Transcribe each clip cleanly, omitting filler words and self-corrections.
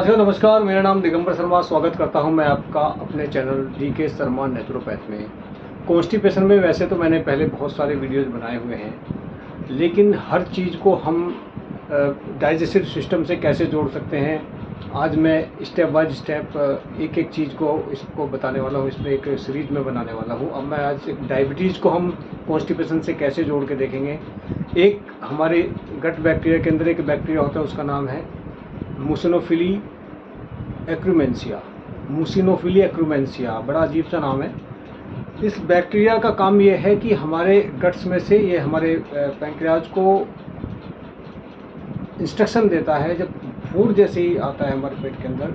साथियों नमस्कार, मेरा नाम दिगंबर शर्मा। स्वागत करता हूं मैं आपका अपने चैनल डीके शर्मा नेचुरोपैथ में। कॉन्स्टिपेशन में वैसे तो मैंने पहले बहुत सारे वीडियोस बनाए हुए हैं, लेकिन हर चीज़ को हम डाइजेस्टिव सिस्टम से कैसे जोड़ सकते हैं, आज मैं स्टेप बाय स्टेप एक एक चीज़ को इसको बताने वाला हूँ। इसमें एक सीरीज में बनाने वाला हूँ। अब मैं आज डायबिटीज़ को हम कॉन्स्टिपेशन से कैसे जोड़ के देखेंगे। एक हमारे गट बैक्टीरिया के अंदर एक बैक्टीरिया होता है, उसका नाम है मुसिनोफिली एक्रूमेंसिया। मुसिनोफिली एक्रूमेंसिया बड़ा अजीब सा नाम है। इस बैक्टीरिया का काम ये है कि हमारे गट्स में से ये हमारे पैंक्रियाज को इंस्ट्रक्शन देता है। जब फूड जैसे ही आता है हमारे पेट के अंदर,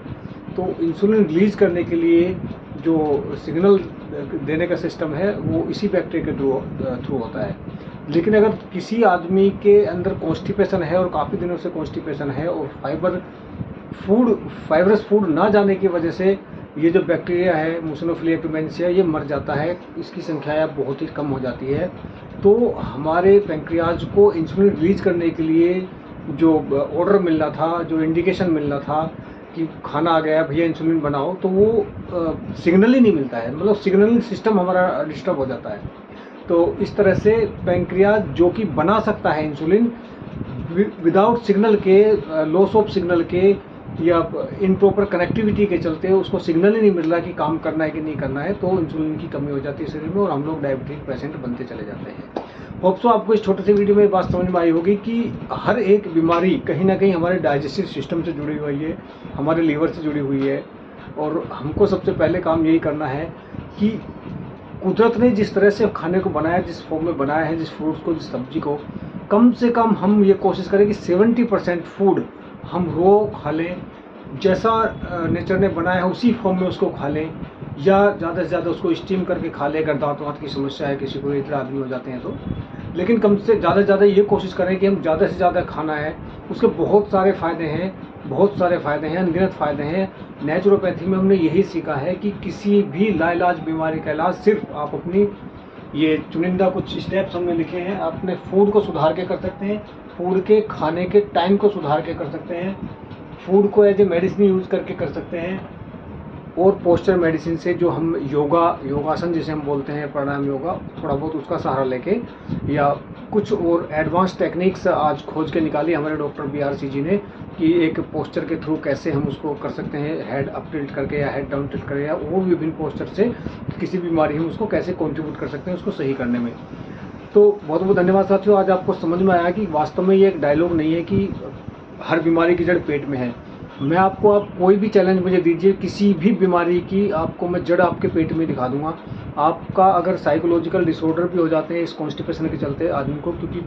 तो इंसुलिन रिलीज करने के लिए जो सिग्नल देने का सिस्टम है वो इसी बैक्टीरिया के थ्रू होता है। लेकिन अगर किसी आदमी के अंदर कॉन्स्टिपेशन है और काफ़ी दिनों से कॉन्स्टिपेशन है और फाइबरस फूड ना जाने की वजह से ये जो बैक्टीरिया है मुसिनोफिली एक्रूमेंसिया ये मर जाता है, इसकी संख्या बहुत ही कम हो जाती है। तो हमारे पैंक्रियाज को इंसुलिन रिलीज करने के लिए जो ऑर्डर मिल रहा था, जो इंडिकेशन मिल रहा था कि खाना आ गया भैया इंसुलिन बनाओ, तो वो सिग्नल ही नहीं मिलता है। मतलब सिग्नलिंग सिस्टम हमारा डिस्टर्ब हो जाता है। तो इस तरह से पैंक्रियाज जो कि बना सकता है इंसुलिन विदाउट सिग्नल के, लॉस ऑफ सिग्नल के या इनप्रॉपर कनेक्टिविटी के चलते उसको सिग्नल ही नहीं मिल रहा कि काम करना है कि नहीं करना है, तो इंसुलिन की कमी हो जाती है शरीर में और हम लोग डायबिटिक पेशेंट बनते चले जाते हैं। होप सो आपको इस छोटे से वीडियो में बात समझ में आई होगी कि हर एक बीमारी कहीं ना कहीं हमारे डाइजेस्टिव सिस्टम से जुड़ी हुई है, हमारे लीवर से जुड़ी हुई है। और हमको सबसे पहले काम यही करना है कि कुदरत ने जिस तरह से खाने को बनाया, जिस फॉर्म में बनाया है, जिस फ्रूट्स को, जिस सब्जी को, कम से कम हम ये कोशिश करें कि 70% फूड हम रो खा लें, जैसा नेचर ने बनाया है उसी फॉर्म में उसको खा लें, या ज़्यादा से ज़्यादा उसको स्टीम करके खा लें अगर दांत वाँत की समस्या है, किसी को इतना आदमी हो जाते हैं तो। लेकिन कम से ज़्यादा ये कोशिश करें कि हम ज़्यादा से ज़्यादा खाना है। उसके बहुत सारे फ़ायदे हैं, बहुत सारे फ़ायदे हैं, अनगिनत फ़ायदे हैं। नेचुरोपैथी में हमने यही सीखा है कि किसी भी लाइलाज बीमारी का इलाज सिर्फ आप अपनी ये चुनिंदा कुछ स्टेप्स हमने लिखे हैं, अपने फूड को सुधार के कर सकते हैं, फूड के खाने के टाइम को सुधार के कर सकते हैं, फूड को एज ए मेडिसिन यूज़ करके कर सकते हैं, और पोस्चर मेडिसिन से जो हम योगासन जिसे हम बोलते हैं, प्राणायाम योगा, थोड़ा बहुत उसका सहारा लेके, या कुछ और एडवांस टेक्निक्स आज खोज के निकाली हमारे डॉक्टर BRC जी ने कि एक पोस्चर के थ्रू कैसे हम उसको कर सकते हैं, हेड अप टिल्ट करके या हेड डाउन टिल्ट करके, या और विभिन्न पोस्चर से किसी बीमारी में उसको कैसे कंट्रीब्यूट कर सकते हैं उसको सही करने में। तो बहुत बहुत धन्यवाद साथियों। आज आपको समझ में आया कि वास्तव में ये एक डायलॉग नहीं है कि हर बीमारी की जड़ पेट में है। मैं आपको, आप कोई भी चैलेंज मुझे दीजिए, किसी भी बीमारी की आपको मैं जड़ आपके पेट में दिखा दूंगा। आपका अगर साइकोलॉजिकल डिसऑर्डर भी हो जाते हैं इस कॉन्स्टिपेशन के चलते आदमी को, क्योंकि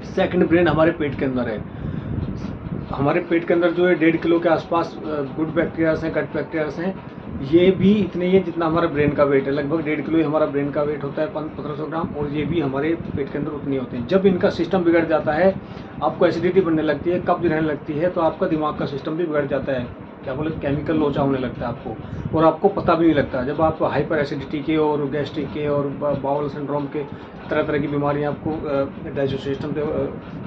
सेकंड ब्रेन हमारे पेट के अंदर है। हमारे पेट के अंदर जो है 1.5 किलो के आसपास गुड बैक्टीरियाज हैं, गट बैक्टीरियाज हैं। ये भी इतने ही है जितना हमारा ब्रेन का वेट है, लगभग 1.5 किलो ही हमारा ब्रेन का वेट होता है, 1500 ग्राम, और ये भी हमारे पेट के अंदर उतने होते हैं। जब इनका सिस्टम बिगड़ जाता है, आपको एसिडिटी बनने लगती है, कब्ज रहने लगती है, तो आपका दिमाग का सिस्टम भी बिगड़ जाता है। क्या बोले, केमिकल लोचा होने लगता है आपको, और आपको पता भी नहीं लगता। जब आप हाइपर एसिडिटी के और गैस्ट्रिक के और बाउल सिंड्रोम के तरह तरह की बीमारियां आपको डाइजेस्टिव सिस्टम पे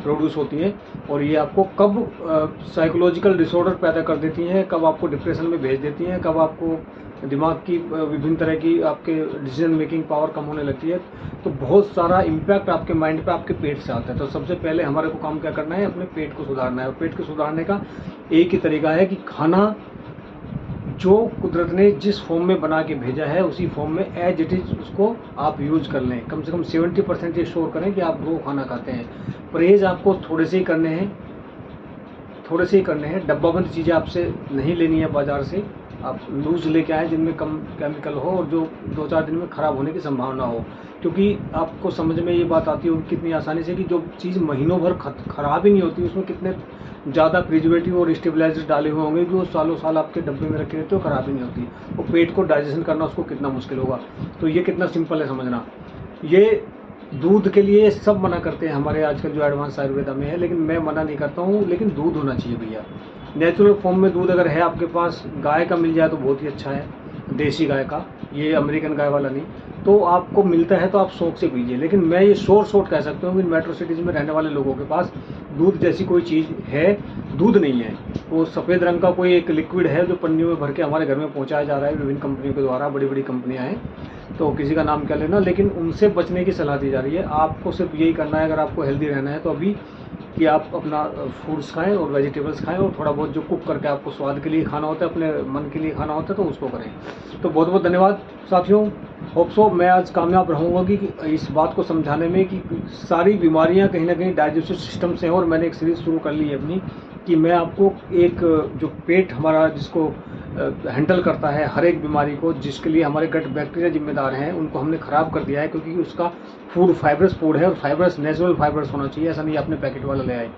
प्रोड्यूस होती हैं, और ये आपको कब साइकोलॉजिकल डिसऑर्डर पैदा कर देती हैं, कब आपको डिप्रेशन में भेज देती हैं, कब आपको दिमाग की विभिन्न तरह की आपके डिसीजन मेकिंग पावर कम होने लगती है, तो बहुत सारा इम्पैक्ट आपके माइंड पे आपके पेट से आता है। तो सबसे पहले हमारे को काम क्या करना है, अपने पेट को सुधारना है। और पेट को सुधारने का एक ही तरीका है कि खाना जो कुदरत ने जिस फॉर्म में बना के भेजा है उसी फॉर्म में एज इट इज़ उसको आप यूज़ कर लें। कम से कम 70% ये श्योर करें कि आप वो खाना खाते हैं। परहेज़ आपको थोड़े से ही करने हैं, थोड़े से ही करने हैं। डब्बाबंद चीज़ें आपसे नहीं लेनी है बाज़ार से, आप लूज़ लेके आएँ जिनमें कम केमिकल हो और जो 2-4 दिन में ख़राब होने की संभावना हो। क्योंकि आपको समझ में ये बात आती होगी कितनी आसानी से कि जो चीज़ महीनों भर ख़राब ही नहीं होती, उसमें कितने ज़्यादा प्रिजर्वेटिव और स्टेबलाइजर डाले हुए होंगे जो सालों साल आपके डब्बे में रखे रहते हो, ख़राब ही नहीं होती। वो पेट को डाइजेशन करना उसको कितना मुश्किल होगा। तो ये कितना सिंपल है समझना। ये दूध के लिए सब मना करते हैं हमारे आजकल जो एडवांस आयुर्वेदा में है, लेकिन मैं मना नहीं करता हूँ। लेकिन दूध होना चाहिए भैया, नेचुरल फॉर्म में दूध अगर है आपके पास, गाय का मिल जाए तो बहुत ही अच्छा है, देसी गाय का, ये अमेरिकन गाय वाला नहीं। तो आपको मिलता है तो आप शौक से पीजिए। लेकिन मैं ये शॉर्ट कह सकता हूँ कि मेट्रो सिटीज़ में रहने वाले लोगों के पास दूध जैसी कोई चीज़ है दूध नहीं है, वो सफ़ेद रंग का कोई एक लिक्विड है जो पन्नियों में भर के हमारे घर में पहुंचाया जा रहा है विभिन्न कंपनियों के द्वारा। बड़ी बड़ी कंपनियां हैं, तो किसी का नाम क्या लेना, लेकिन उनसे बचने की सलाह दी जा रही है। आपको सिर्फ यही करना है, अगर आपको हेल्दी रहना है तो अभी कि आप अपना फूड्स खाएं और वेजिटेबल्स खाएं, और थोड़ा बहुत जो कुक करके आपको स्वाद के लिए खाना होता है, अपने मन के लिए खाना होता है, तो उसको करें। तो बहुत बहुत धन्यवाद साथियों। होप सो मैं आज कामयाब रहूँगा कि इस बात को समझाने में कि सारी बीमारियां कहीं ना कहीं डाइजेस्टिव सिस्टम से हैं। और मैंने एक सीरीज़ शुरू कर ली है अपनी कि मैं आपको एक जो पेट हमारा जिसको हैंडल करता है हर एक बीमारी को, जिसके लिए हमारे गट बैक्टीरिया जिम्मेदार हैं, उनको हमने ख़राब कर दिया है, क्योंकि उसका फूड फाइबरस फूड है और फाइबरस नेचुरल फाइबर्स होना चाहिए, ऐसा नहीं आपने पैकेट वाला ले आए।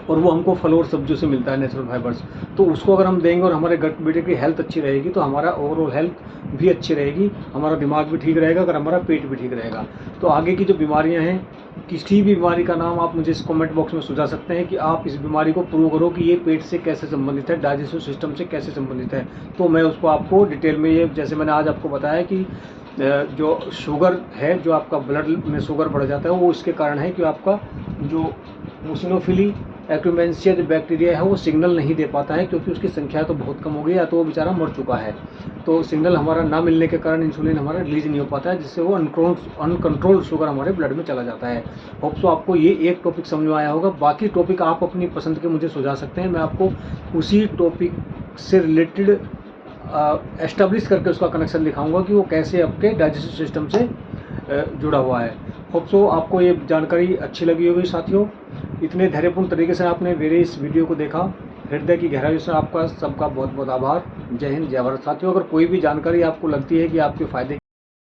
और वो हमको फल और सब्जियों से मिलता है नेचुरल फाइबर्स, तो उसको अगर हम देंगे और हमारे गट बेटे की हेल्थ अच्छी रहेगी तो हमारा ओवरऑल हेल्थ भी अच्छी रहेगी, हमारा दिमाग भी ठीक रहेगा, अगर हमारा पेट भी ठीक रहेगा। तो आगे की जो बीमारियां हैं, किसी भी बीमारी का नाम आप मुझे इस कमेंट बॉक्स में सुझा सकते हैं कि आप इस बीमारी को प्रूव करो कि ये पेट से कैसे संबंधित है, डाइजेस्टिव सिस्टम से कैसे संबंधित है, तो मैं उसको आपको डिटेल में, ये जैसे मैंने आज आपको बताया कि जो शुगर है, जो आपका ब्लड में शुगर बढ़ जाता है, वो इसके कारण है कि आपका जो मुसिनोफिली एक्यूमेंसिया जो बैक्टीरिया है वो सिग्नल नहीं दे पाता है, क्योंकि उसकी संख्या तो बहुत कम हो गई, या तो वो बेचारा मर चुका है। तो सिग्नल हमारा ना मिलने के कारण इंसुलिन हमारा रिलीज नहीं हो पाता है, जिससे वो अनकंट्रोल्ड शुगर हमारे ब्लड में चला जाता है। होप सो आपको ये एक टॉपिक समझ में आया होगा। बाकी टॉपिक आप अपनी पसंद के मुझे सुझा सकते हैं, मैं आपको उसी टॉपिक से रिलेटेड एस्टेब्लिश करके उसका कनेक्शन दिखाऊंगा कि वो कैसे आपके डाइजेस्टिव सिस्टम से जुड़ा हुआ है। होप सो आपको ये जानकारी अच्छी लगी होगी साथियों। इतने धैर्यपूर्ण तरीके से आपने मेरे इस वीडियो को देखा, हृदय की गहराई से आपका सबका बहुत बहुत आभार। जय हिंद, जय भारत। साथियों, अगर कोई भी जानकारी आपको लगती है कि आपके फ़ायदे